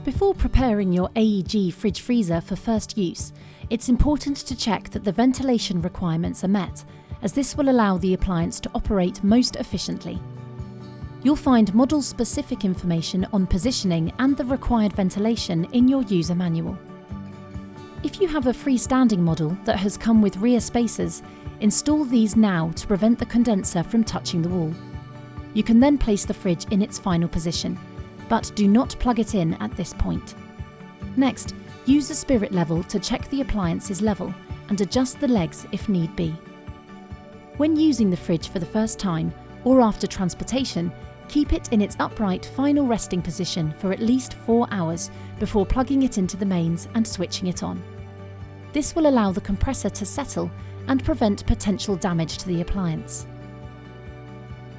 Before preparing your AEG fridge freezer for first use, it's important to check that the ventilation requirements are met, as this will allow the appliance to operate most efficiently. You'll find model-specific information on positioning and the required ventilation in your user manual. If you have a freestanding model that has come with rear spacers, install these now to prevent the condenser from touching the wall. You can then place the fridge in its final position, but do not plug it in at this point. Next, use a spirit level to check the appliance is level and adjust the legs if need be. When using the fridge for the first time, or after transportation, keep it in its upright final resting position for at least 4 hours before plugging it into the mains and switching it on. This will allow the compressor to settle and prevent potential damage to the appliance.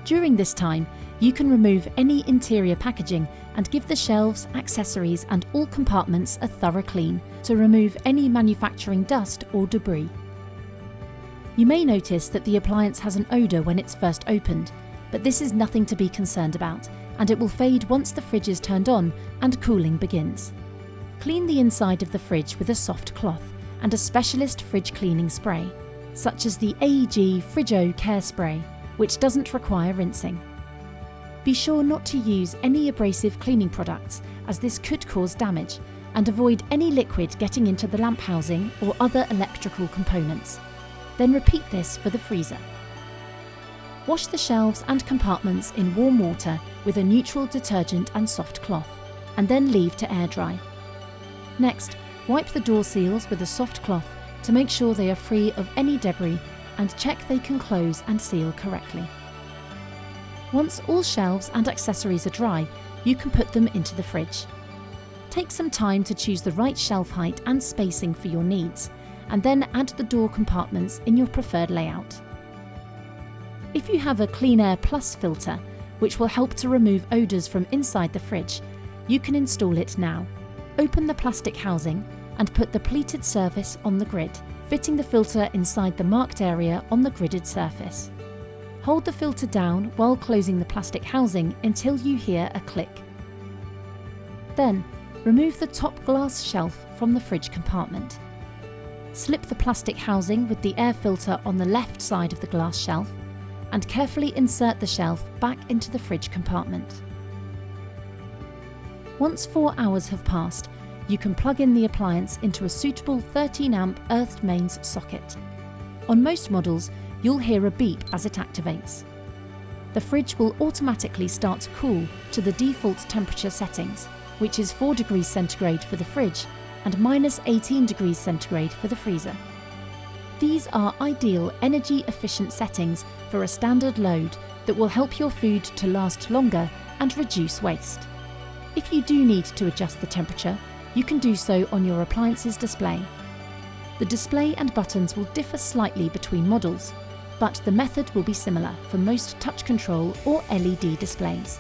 During this time, you can remove any interior packaging and give the shelves, accessories and all compartments a thorough clean to remove any manufacturing dust or debris. You may notice that the appliance has an odour when it's first opened, but this is nothing to be concerned about, and it will fade once the fridge is turned on and cooling begins. Clean the inside of the fridge with a soft cloth and a specialist fridge cleaning spray, such as the AEG Frigo Care Spray, which doesn't require rinsing. Be sure not to use any abrasive cleaning products, as this could cause damage, and avoid any liquid getting into the lamp housing or other electrical components. Then repeat this for the freezer. Wash the shelves and compartments in warm water with a neutral detergent and soft cloth, and then leave to air dry. Next, wipe the door seals with a soft cloth to make sure they are free of any debris and check they can close and seal correctly. Once all shelves and accessories are dry, you can put them into the fridge. Take some time to choose the right shelf height and spacing for your needs, and then add the door compartments in your preferred layout. If you have a Clean Air Plus filter, which will help to remove odours from inside the fridge, you can install it now. Open the plastic housing and put the pleated surface on the grid, fitting the filter inside the marked area on the gridded surface. Hold the filter down while closing the plastic housing until you hear a click. Then, remove the top glass shelf from the fridge compartment. Slip the plastic housing with the air filter on the left side of the glass shelf and carefully insert the shelf back into the fridge compartment. Once 4 hours have passed, you can plug in the appliance into a suitable 13-amp earthed mains socket. On most models, you'll hear a beep as it activates. The fridge will automatically start to cool to the default temperature settings, which is 4 degrees centigrade for the fridge and -18 degrees centigrade for the freezer. These are ideal energy-efficient settings for a standard load that will help your food to last longer and reduce waste. If you do need to adjust the temperature, you can do so on your appliance's display. The display and buttons will differ slightly between models, but the method will be similar for most touch control or LED displays.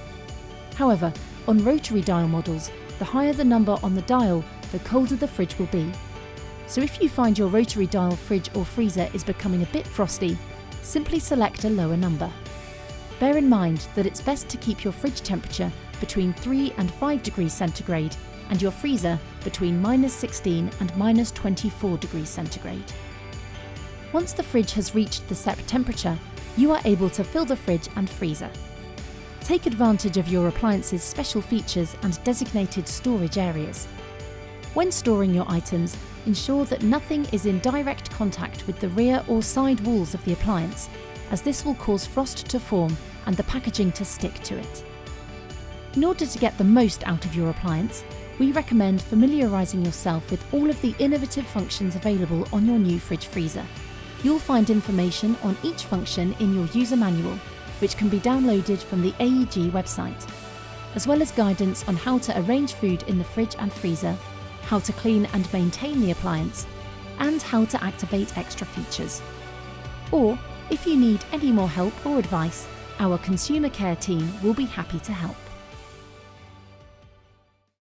However, on rotary dial models, the higher the number on the dial, the colder the fridge will be. So if you find your rotary dial fridge or freezer is becoming a bit frosty, simply select a lower number. Bear in mind that it's best to keep your fridge temperature between 3 and 5 degrees centigrade and your freezer between -16 and -24 degrees centigrade. Once the fridge has reached the set temperature, you are able to fill the fridge and freezer. Take advantage of your appliance's special features and designated storage areas. When storing your items, ensure that nothing is in direct contact with the rear or side walls of the appliance, as this will cause frost to form and the packaging to stick to it. In order to get the most out of your appliance, we recommend familiarising yourself with all of the innovative functions available on your new fridge freezer. You'll find information on each function in your user manual, which can be downloaded from the AEG website, as well as guidance on how to arrange food in the fridge and freezer, how to clean and maintain the appliance, and how to activate extra features. Or, if you need any more help or advice, our consumer care team will be happy to help.